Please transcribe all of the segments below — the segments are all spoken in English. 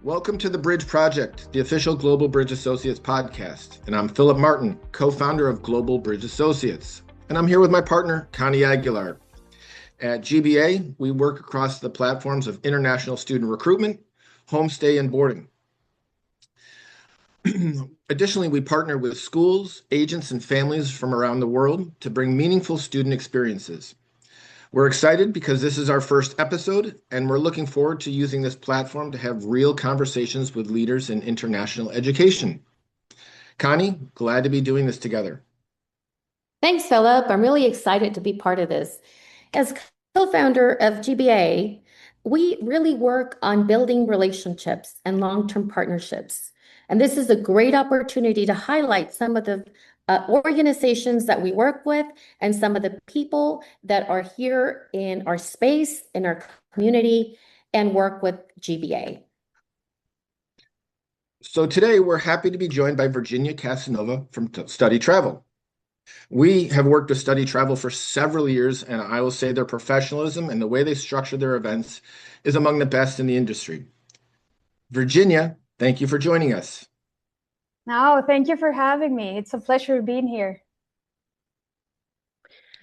Welcome to the Bridge Project, the official Global Bridge Associates podcast. And I'm Philip Martin, co-founder of Global Bridge Associates. And I'm here with my partner, Connie Aguilar. At GBA, we work across the platforms of international student recruitment, homestay, and boarding. Additionally, we partner with schools, agents, and families from around the world to bring meaningful student experiences. We're excited because this is our first episode, and we're looking forward to using this platform to have real conversations with leaders in international education. Connie, glad to be doing this together. Thanks, Philip. I'm really excited to be part of this. As co-founder of GBA, we really work on building relationships and long-term partnerships. And this is a great opportunity to highlight some of the organizations that we work with and some of the people that are here in our space, in our community, and work with GBA. So today we're happy to be joined by Virginia Casanova from StudyTravel. We have worked with StudyTravel for several years, and I will say their professionalism and the way they structure their events is among the best in the industry. Virginia, thank you for joining us. No, thank you for having me. It's a pleasure being here.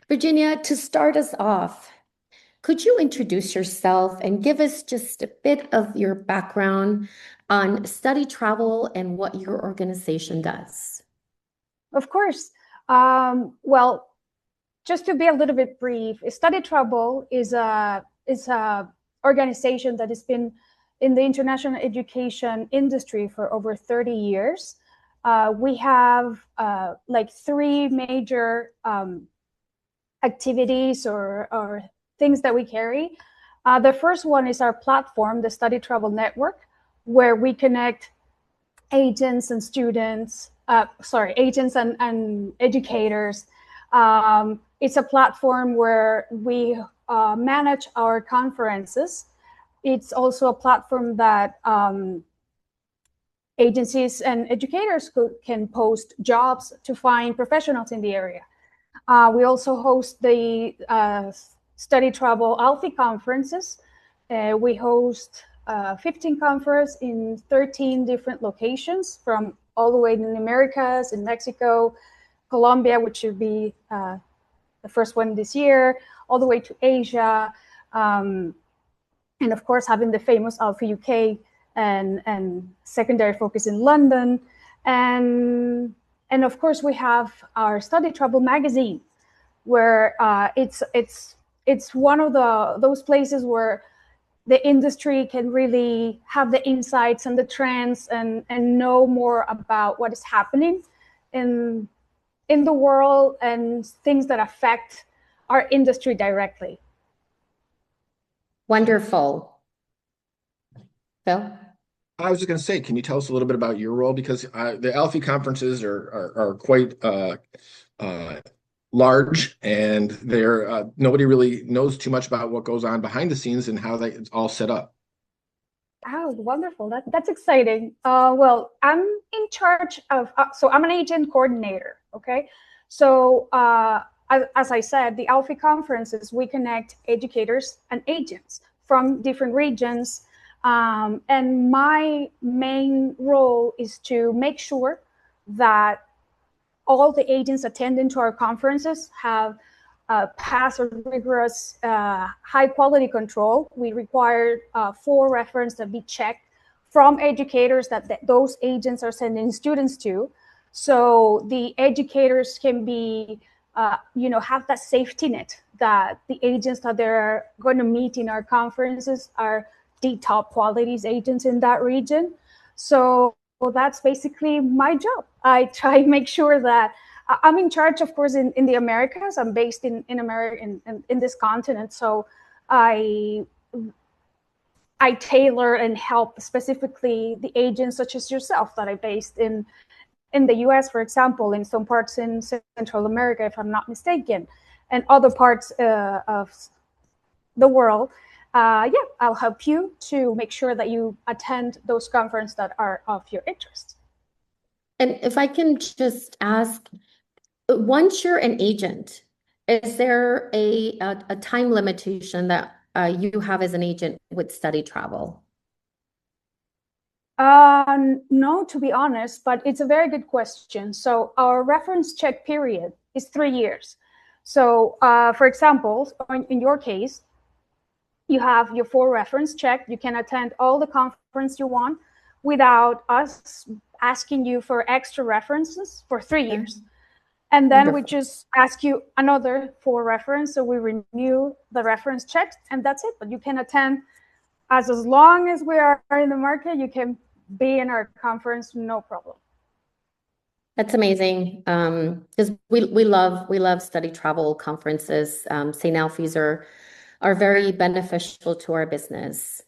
Virginia, to start us off, could you introduce yourself and give us just a bit of your background on StudyTravel and what your organization does? Of course. Well, just to be a little bit brief, StudyTravel is a organization that has been in the international education industry for over 30 years. We have like three major activities or things that we carry. The first one is our platform, the StudyTravel Network, where we connect agents and students, agents and educators. It's a platform where we manage our conferences. It's also a platform that agencies and educators can post jobs to find professionals in the area. We also host the StudyTravel Alfie conferences. We host 15 conferences in 13 different locations, from all the way in the Americas, in Mexico, Colombia, which should be the first one this year, all the way to Asia, and of course having the famous Alfie UK and secondary focus in London, and of course we have our StudyTravel magazine, where it's one of those places where the industry can really have the insights and the trends and know more about what is happening in the world and things that affect our industry directly. Wonderful. Phil? I was just going to say, can you tell us a little bit about your role? Because the Alfie conferences are quite large, and they're nobody really knows too much about what goes on behind the scenes and how it's all set up. Oh, wonderful. That's exciting. Well, I'm in charge of, so I'm an agent coordinator, okay? So as I said, the Alfie conferences, we connect educators and agents from different regions. And my main role is to make sure that all the agents attending to our conferences have passed a rigorous high quality control. We require 4 references to be checked from educators that those agents are sending students to. So the educators can be, have that safety net that the agents that they're going to meet in our conferences are the top qualities agents in that region. So that's basically my job. I try to make sure that I'm in charge, of course, in the Americas. I'm based in America, in this continent. So I tailor and help specifically the agents such as yourself that are based in the US, for example, in some parts in Central America, if I'm not mistaken, and other parts of the world. I'll help you to make sure that you attend those conferences that are of your interest. And if I can just ask, once you're an agent, is there a time limitation that you have as an agent with StudyTravel? No, to be honest, but it's a very good question. So our reference check period is 3 years. So, for example, in your case, you have your 4 reference check. You can attend all the conference you want without us asking you for extra references for 3 years. And then we just ask you another 4 reference. So we renew the reference checks and that's it. But you can attend as long as we are in the market, you can be in our conference, no problem. That's amazing. Because we love study travel conferences. St. Alfie's are very beneficial to our business.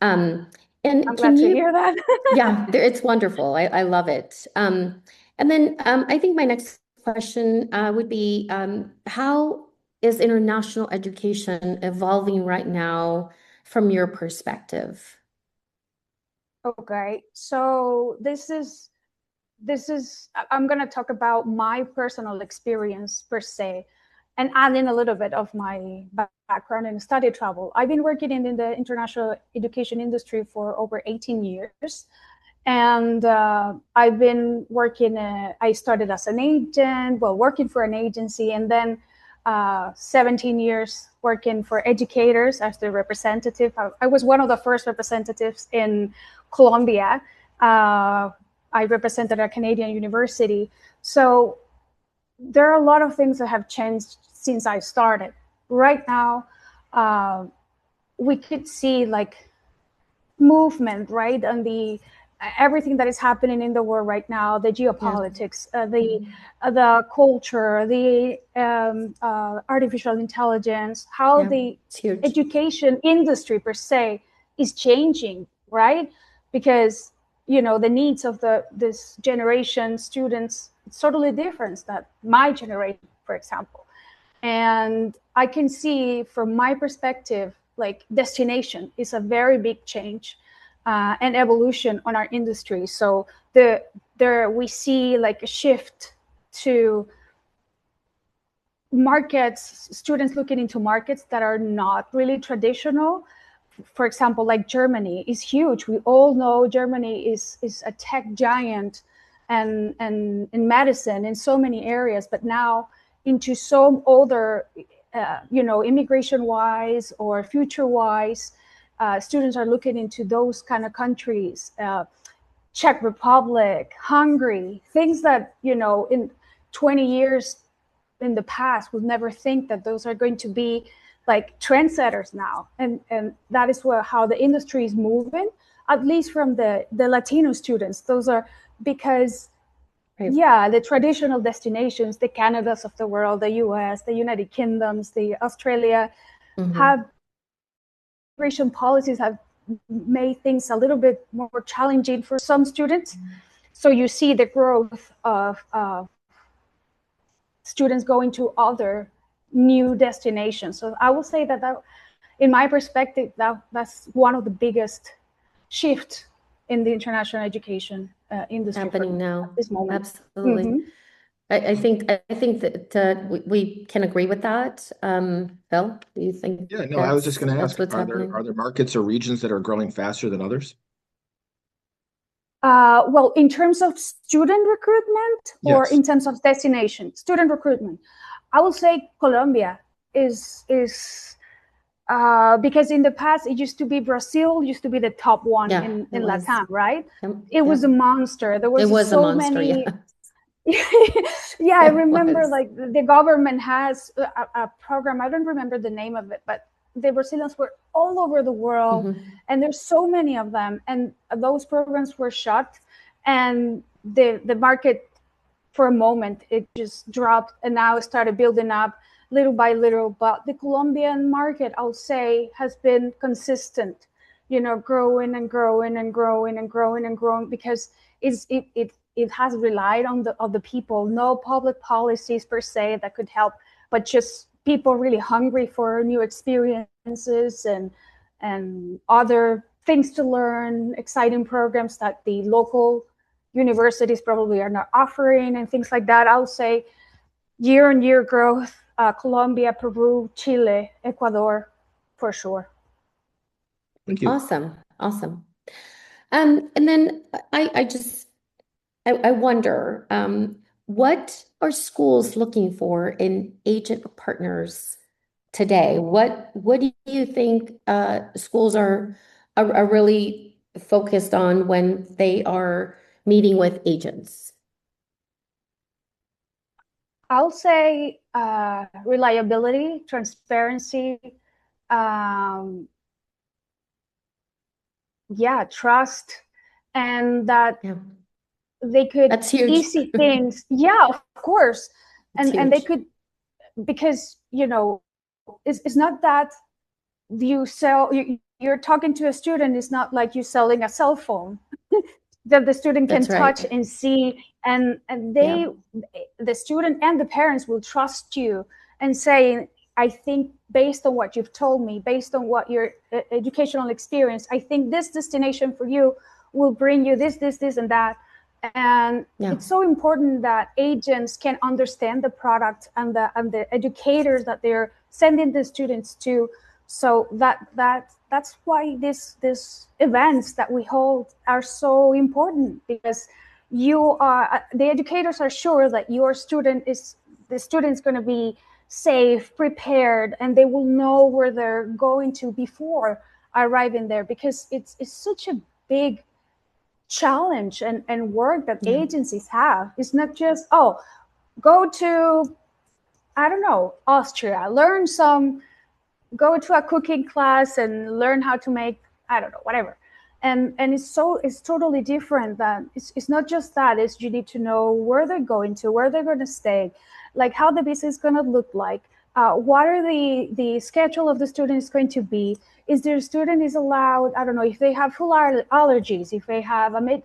And I'm glad to hear that. Yeah, it's wonderful. I love it. And then I think my next question would be, how is international education evolving right now from your perspective? Okay, so this is I'm going to talk about my personal experience per se, and add in a little bit of my background in study travel. I've been working in the international education industry for over 18 years. And I've been working, I started as an agent, working for an agency, and then 17 years working for educators as the representative. I was one of the first representatives in Colombia. I represented a Canadian university. So there are a lot of things that have changed since I started. Right now, we could see like movement, right? And everything that is happening in the world right now, the geopolitics, the culture, the artificial intelligence, how the education industry per se is changing, right? Because the needs of this generation students, it's totally different than my generation, for example. And I can see from my perspective, like destination is a very big change and evolution on our industry. So there we see like a shift to markets, students looking into markets that are not really traditional. For example, like Germany is huge. We all know Germany is a tech giant and in medicine in so many areas, but now into some other, immigration wise or future wise, students are looking into those kind of countries, Czech Republic, Hungary, things that, in 20 years in the past would never think that those are going to be like trendsetters now. And that is how the industry is moving, at least from the Latino students. Those are because, the traditional destinations, the Canadas of the world, the US, the United Kingdoms, the Australia, have immigration policies have made things a little bit more challenging for some students. So you see the growth of students going to other new destinations. So I will say that in my perspective, that's one of the biggest shifts in the international education industry happening now at this moment. Absolutely. I think that we can agree with that. Phil, do you think? Yeah, no, I was just going to ask, what's happening? Are there markets or regions that are growing faster than others? Well, in terms of student recruitment or Yes. in terms of destination, student recruitment, I would say Colombia is because in the past it used to be Brazil used to be the top one in Latam, right? It was a monster. There was so a monster, many. Yeah, I remember like the government has a program. I don't remember the name of it, but the Brazilians were all over the world, and there's so many of them, and those programs were shut, and the market for a moment it just dropped, and now it started building up little by little. But the Colombian market, I'll say, has been consistent, growing and growing and growing and growing and growing, because it has relied on the people. No public policies per se that could help, but just people really hungry for new experiences and other things to learn, exciting programs that the local universities probably are not offering and things like that. I would say year-on-year growth, Colombia, Peru, Chile, Ecuador, for sure. Thank you. Awesome. And then I wonder, what are schools looking for in agent partners today? What do you think schools are really focused on when they are meeting with agents? I'll say reliability, transparency, um, yeah, trust, and that Yeah, they could that's huge. easy things. Yeah, of course, It's and they huge. could, because it's not that you sell. You're talking to a student. It's not like you selling a cell phone that the student can That's touch right. and see, and Yeah, the student and the parents will trust you and say, I think based on what you've told me, based on what your educational experience, I think this destination for you will bring you this and that. And yeah, it's so important that agents can understand the product and the educators that they're sending the students to. So that's why this events that we hold are so important, because you are the educators are sure that your student is the student's going to be safe, prepared, and they will know where they're going to before arriving there, because it's such a big challenge and work that yeah. agencies have. It's not just, oh, go to, I don't know, Austria, go to a cooking class and learn how to make, I don't know, whatever. And it's totally different. That it's not just that. It's you need to know where they're going to, where they're going to stay, like how the visa is going to look like, what are the schedule of the student is going to be. Is their student is allowed, I don't know, if they have full allergies, if they have they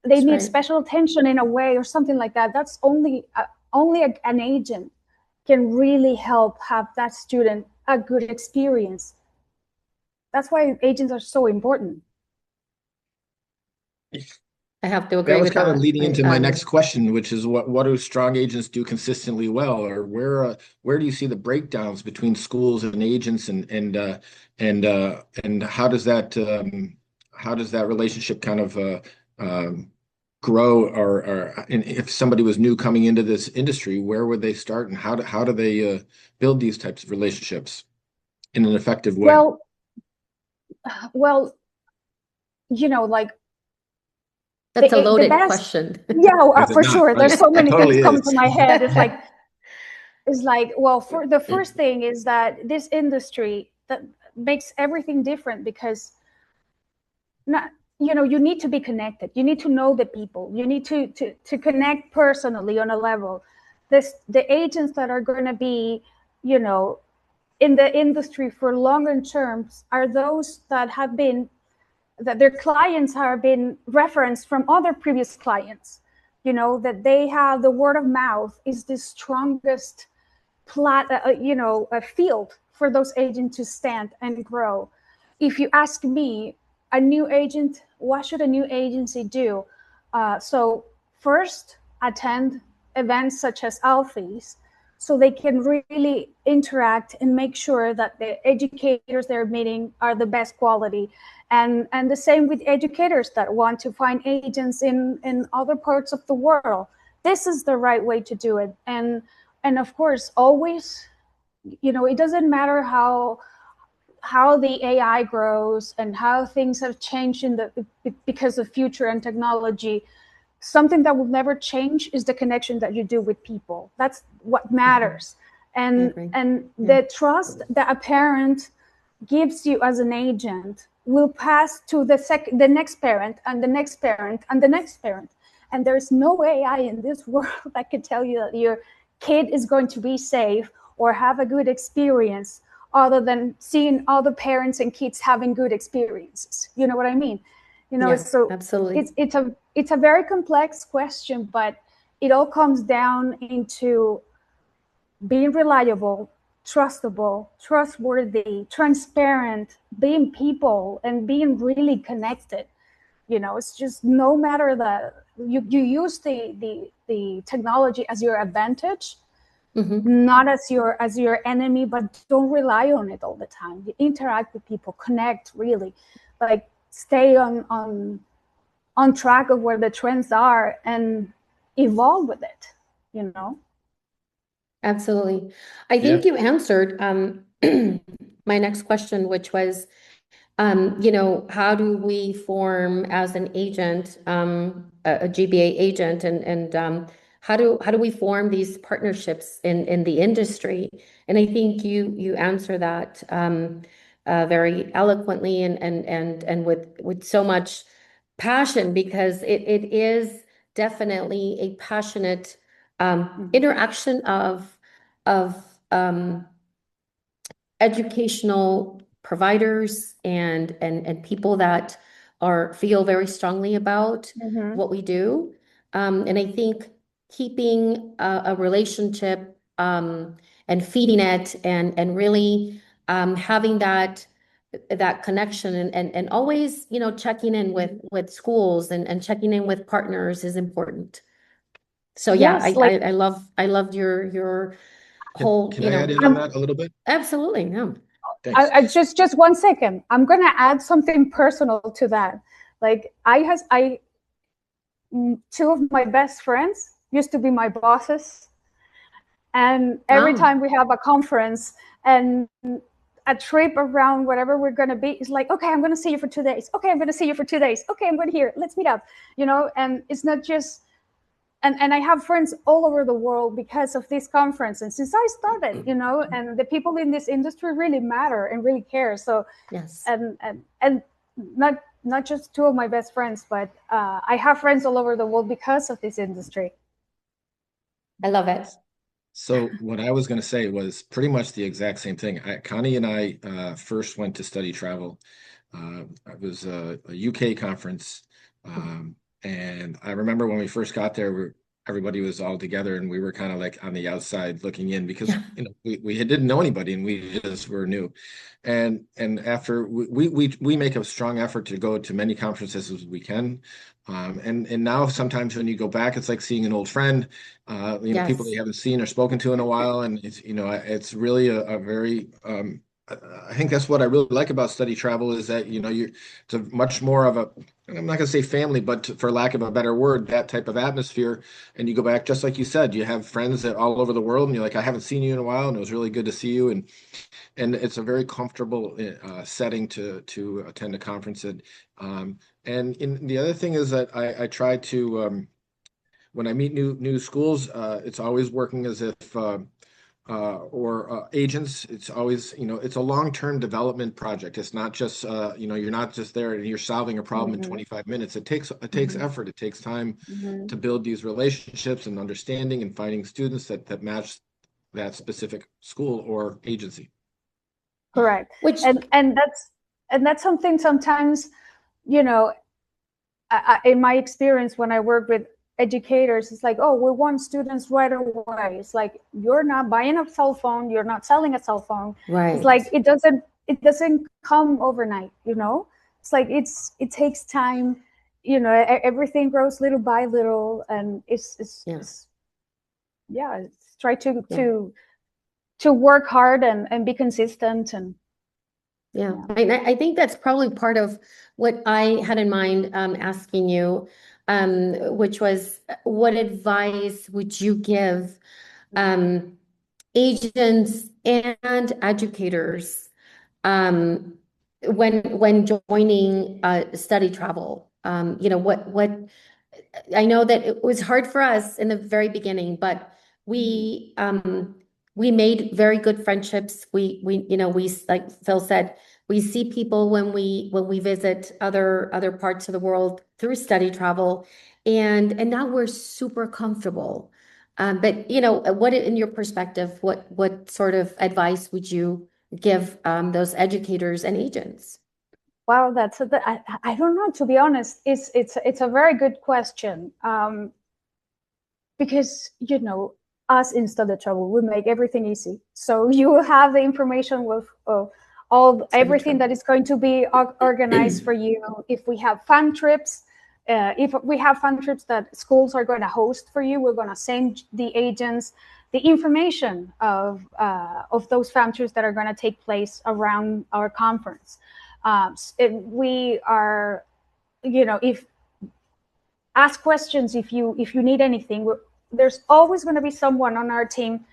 That's need right. special attention in a way or something like that. That's only an agent can really help have that student a good experience. That's why agents are so important. I have to That agree was with kind of that. leading into my next question, which is what do strong agents do consistently well, or where do you see the breakdowns between schools and agents, and how does that relationship kind of grow, or and if somebody was new coming into this industry, where would they start, and how do they build these types of relationships in an effective way? Well, well, like That's a the loaded best. question. Yeah, Is it for not? sure. Right. There's so It many things totally come to is. my head. It's like, well, for the first thing is that this industry that makes everything different, because not you need to be connected, you need to know the people, you need to connect personally on a level. The agents that are going to be you know in the industry for longer terms are those that their clients have been referenced from other previous clients, that they have the word of mouth is the strongest a field for those agents to stand and grow. If you ask me, a new agent, what should a new agency do? So first, attend events such as Alphys, so they can really interact and make sure that the educators they're meeting are the best quality. And the same with educators that want to find agents in other parts of the world. This is the right way to do it. And of course, always, it doesn't matter how the AI grows and how things have changed because of future and technology. Something that will never change is the connection that you do with people. That's what matters. I and agree. and Yeah. the trust that a parent gives you as an agent will pass to the next parent and the next parent and the next parent. And there's no AI in this world that can tell you that your kid is going to be safe or have a good experience, other than seeing other parents and kids having good experiences. You know what I mean? Yeah, So absolutely. it's a very complex question, but it all comes down into being reliable, trustable, trustworthy, transparent, being people, and being really connected. It's just, no matter that you use the technology as your advantage, Hmm. not as your enemy, but don't rely on it all the time. You interact with people, connect really. Like, stay on track of where the trends are and evolve with it, you know? Absolutely. I Yeah. think you answered my next question, which was, how do we form as an agent, a GBA agent, and how do we form these partnerships in the industry? And I think you answer that very eloquently and with so much passion, because it is definitely a passionate interaction of um, educational providers and people that feel very strongly about Mm-hmm. what we do. And I think keeping a relationship and feeding it and really having that connection and always, checking in with schools and checking in with partners is important. So yeah, Yes, like I loved your Can, whole, can I add in on I'm, that a little bit? absolutely, yeah. Thanks. I just 1 second. I'm gonna add something personal to that. Like two of my best friends used to be my bosses, and every Wow. time we have a conference and a trip around whatever we're gonna be, it's like, okay, I'm gonna see you for 2 days. Okay, I'm gonna see you for 2 days. Okay, I'm going here. Let's meet up. And it's not just and I have friends all over the world because of this conference. And since I started, and the people in this industry really matter and really care. So, Yes, and not just two of my best friends, but I have friends all over the world because of this industry. I love it. So what I was going to say was pretty much the exact same thing. Connie and I first went to study travel. It was a UK conference, and I remember when we first got there, everybody was all together, and we were kind of like on the outside looking in because Yeah. we didn't know anybody, and we just were new. And after we make a strong effort to go to many conferences as we can. And now sometimes when you go back, it's like seeing an old friend, people that Yes. you haven't seen or spoken to in a while. And it's really a very, I think that's what I really like about study travel is that, it's a much more of a, I'm not going to say family, but for lack of a better word, that type of atmosphere. And you go back, just like you said, you have friends that all over the world and you're like, I haven't seen you in a while and it was really good to see you. And it's a very comfortable setting to attend a conference. And the other thing is that I try to when I meet new schools, it's always working as if or agents. It's always it's a long-term development project. It's not just you're not just there and you're solving a problem in Mm-hmm. 25 minutes. It takes Mhm. effort. It takes time Mm-hmm. to build these relationships and understanding and finding students that match that specific school or agency. Correct. Which, And that's something sometimes, you know, in my experience when I work with educators, it's like, oh, we want students right away. It's like you're not buying a cell phone, you're not selling a cell phone. It's right. like it doesn't come overnight. It's like it takes time. Everything grows little by little, and Yeah. it's try to Yeah. to to work hard and be consistent and Yeah. yeah. I think that's probably part of what I had in mind asking you, which was what advice would you give um, agents and educators um, when joining study travel? What I know that it was hard for us in the very beginning, but we made very good friendships. We like Phil said, we see people when we visit other parts of the world through study travel, and now we're super comfortable. But what in your perspective, what sort of advice would you give those educators and agents? Wow, I don't know, to be honest. It's a very good question, because us in Study Trouble, we make everything easy. So you will have the information with all Study everything that travel. is going to be organized for you. If we have fun trips, that schools are going to host for you, we're going to send the agents the information of those fun trips that are going to take place around our conference. We are, if ask questions if you need anything. There's always going to be someone on our team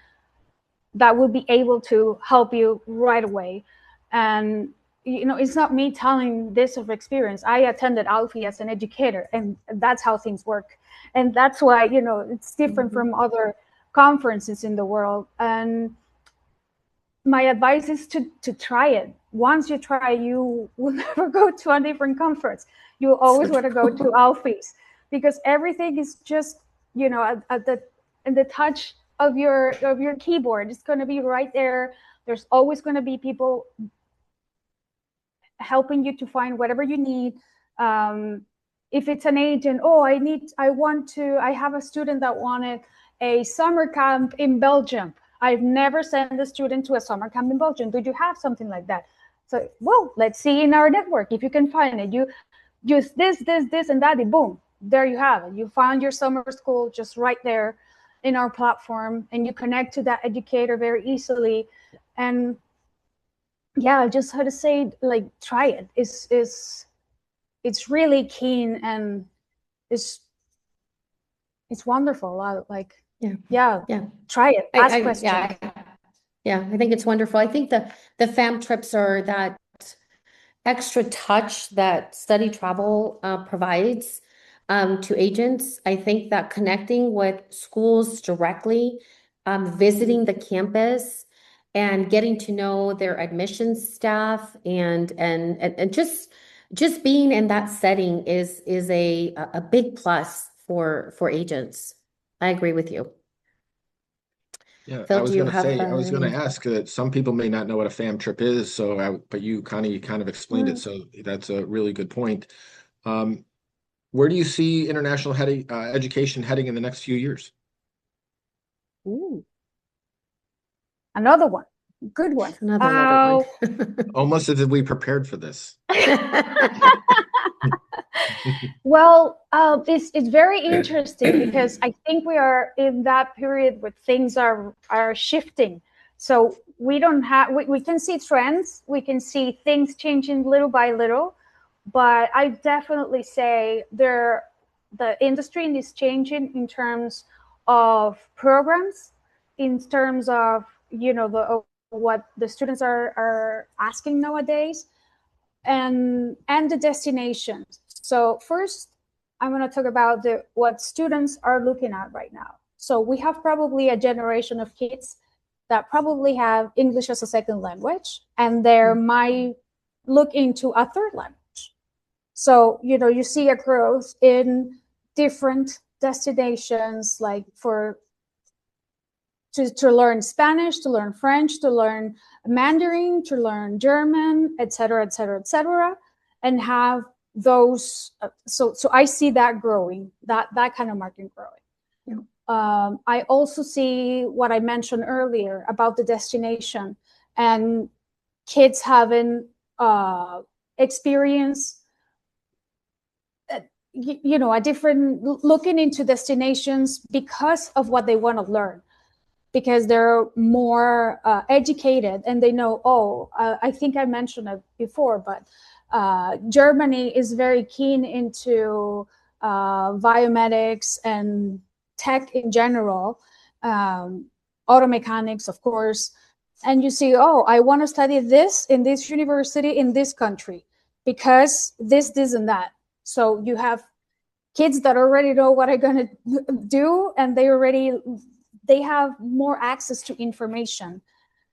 that will be able to help you right away. And it's not me telling this of experience. I attended Alfie as an educator, and that's how things work. And that's why it's different from other conferences in the world. And my advice is to try it. Once you try, you will never go to a different conference. You always want to go to Alfie's, because everything is just in the touch of your keyboard. It's going to be right there. There's always going to be people helping you to find whatever you need. If it's an agent, I have a student that wanted a summer camp in Belgium. I've never sent a student to a summer camp in Belgium. Do you have something like that? So, well, let's see in our network if you can find it. You use this, and that, and boom, there you have it. You found your summer school just right there in our platform, and you connect to that educator very easily. And yeah, I just had to say, like, try it. It's really keen, and it's wonderful. Yeah, try it. Ask questions. I think it's wonderful. I think the fam trips are that extra touch that StudyTravel provides to agents. I think that connecting with schools directly, visiting the campus, and getting to know their admissions staff, and just being in that setting is a big plus for agents. I agree with you. Yeah, Phil, I was do you going to have say, I was going to any? ask that some people may not know what a fam trip is, but you kind of explained it, so that's a really good point. Where do you see international education heading in the next few years? Ooh, another one, good one. Another one. Almost as if we prepared for this. Well, it's very interesting because I think we are in that period where things are shifting. So we don't have we can see trends, we can see things changing little by little, but I definitely say the industry is changing in terms of programs, in terms of what the students are asking nowadays, and the destinations. So first, I'm going to talk about what students are looking at right now. So we have probably a generation of kids that probably have English as a second language, and they might look into a third language. So you see a growth in different destinations, like to learn Spanish, to learn French, to learn Mandarin, to learn German, etc., etc., etc., and have those. So I see that growing, that kind of market growing. Yeah. I also see what I mentioned earlier about the destination and kids having experience. A different looking into destinations because of what they want to learn, because they're more educated, and they know, I think I mentioned it before, but Germany is very keen into biomedics and tech in general, auto mechanics, of course. And you see, I want to study this in this university in this country because this, and that. So you have kids that already know what I'm going to do, and they have more access to information,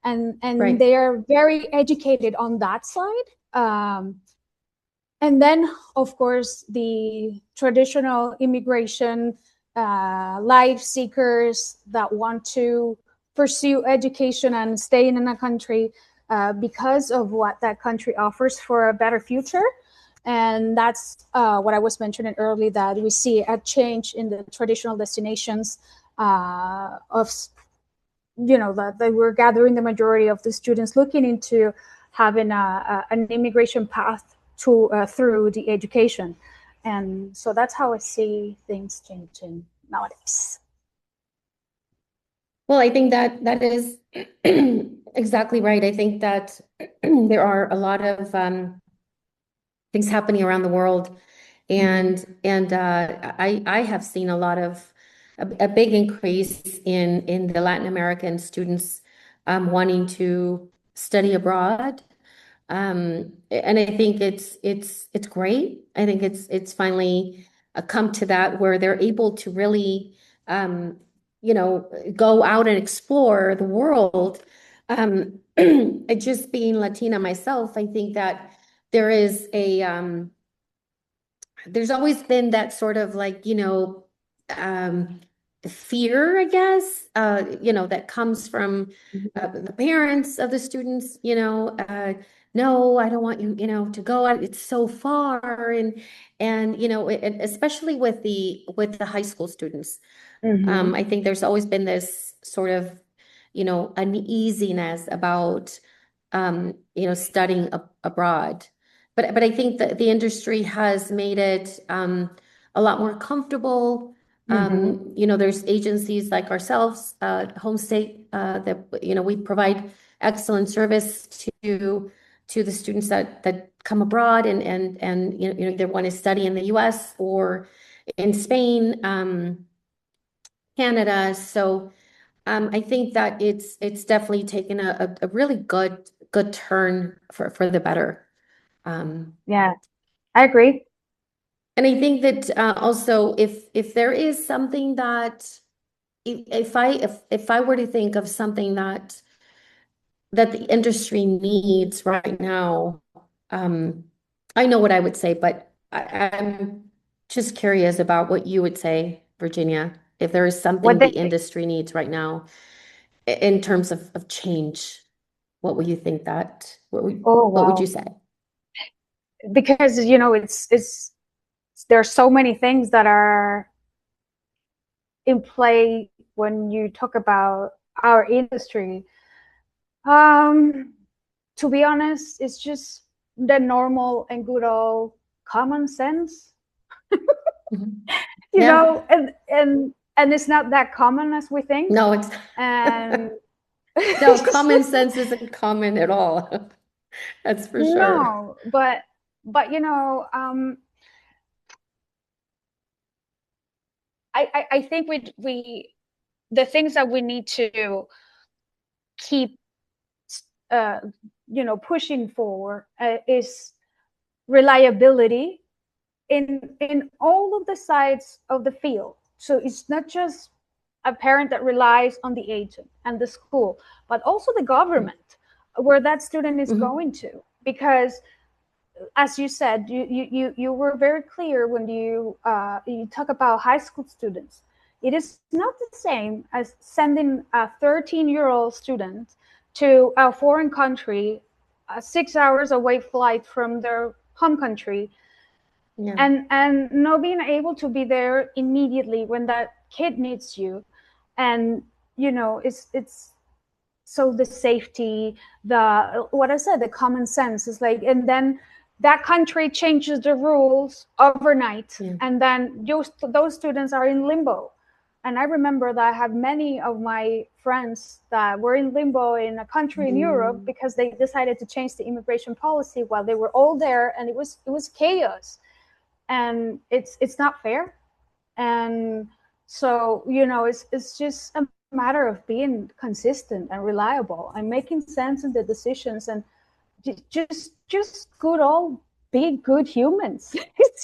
and right. They are very educated on that side. And then, of course, the traditional immigration life seekers that want to pursue education and stay in a country because of what that country offers for a better future. And that's what I was mentioning earlier, that we see a change in the traditional destinations that we're gathering the majority of the students looking into having an immigration path through the education. And so that's how I see things changing nowadays. Well, I think that is exactly right. I think that there are a lot of things happening around the world. I have seen a lot of a big increase in the Latin American students wanting to study abroad. And I think it's great. I think it's finally come to that where they're able to really go out and explore the world. Just being Latina myself, I think that there is there's always been that sort of like, fear, I guess, that comes from the parents of the students, no, I don't want you, to go out. It's so far. And especially with the high school students, I think there's always been this sort of, uneasiness about, studying abroad. But I think that the industry has made it a lot more comfortable. There's agencies like ourselves, Home State, that we provide excellent service to the students that come abroad and either want to study in the U.S. or in Spain, Canada. So I think that it's definitely taken a really good turn for the better. Yeah, I agree. And I think that also if there is something that if I were to think of something that the industry needs right now, I know what I would say, but I'm just curious about what you would say, Virginia, if there is something What the they, industry needs right now in terms of change. What would you think that, oh what would you wow, say? because it's there are so many things that are in play when you talk about our industry. Um, to be honest, it's just the normal and good old common sense, Mhm. you Yeah, know, and it's not that common as we think. no, it's And no, common sense isn't common at all. That's for sure. no, but I think we the things that we need to keep uh, pushing for is reliability in all of the sides of the field. So it's not just a parent that relies on the agent and the school, but also the government where that student is Mhm. going to. Because as you said, you were very clear when you talk about high school students. It is not the same as sending a 13-year-old student to a foreign country, a 6 hours away flight from their home country, Yeah, and not being able to be there immediately when that kid needs you. And it's so the safety, the what I said, the common sense is like, and then that country changes the rules overnight, yeah. and then those students are in limbo. And I remember that I have many of my friends that were in limbo in a country in Europe Mm. because they decided to change the immigration policy while they were all there, and it was chaos. And it's not fair. And so it's just a matter of being consistent and reliable and making sense in the decisions, and just good old be good humans. It's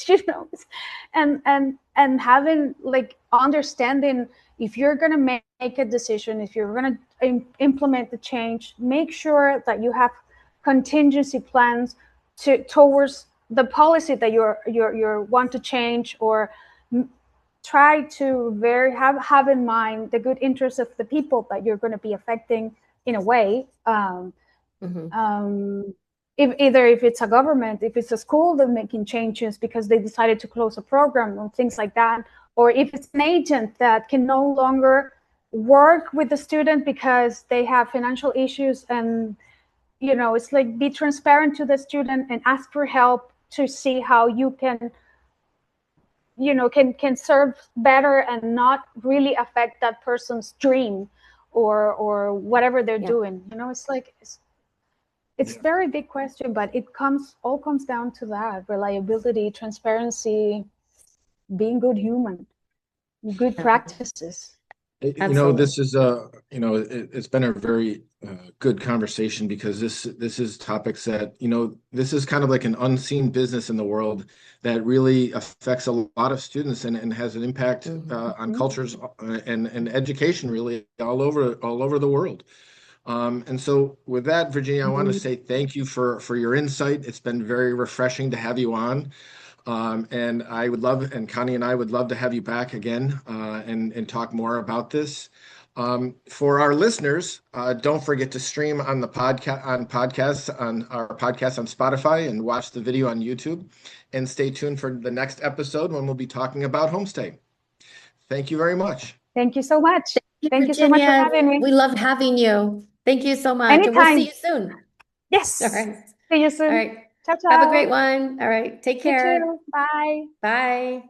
and having like understanding, if you're going to make a decision, if you're going to implement the change, make sure that you have contingency plans towards the policy that you want to change, or try to have in mind the good interests of the people that you're going to be affecting in a way. Mhm. If it's a government, if it's a school that's making changes because they decided to close a program or things like that, or if it's an agent that can no longer work with the student because they have financial issues, and it's like, be transparent to the student and ask for help to see how you can serve better and not really affect that person's dream or whatever they're Yeah. doing. It's like It's Yeah. very big question, but it all comes down to that: reliability, transparency, being good human, good practices. This Absolutely. is it's been a very good conversation because this is topics that, this is kind of like an unseen business in the world that really affects a lot of students and has an impact on Mhm. cultures and education really all over the world. And so with that, Virginia, I want to Mhm. say thank you for your insight. It's been very refreshing to have you on. And Connie and I would love to have you back again and talk more about this. For our listeners, don't forget to stream on on our podcast on Spotify and watch the video on YouTube. And stay tuned for the next episode when we'll be talking about homestay. Thank you very much. Thank you so much. Thank you so much for Virginia, having me. we love having you. Thank you so much. And we'll see Anytime. you soon. All Yes. right. See you All soon. right. Ciao, Have a ciao. great one. All right. Take You care. too. Bye. Bye.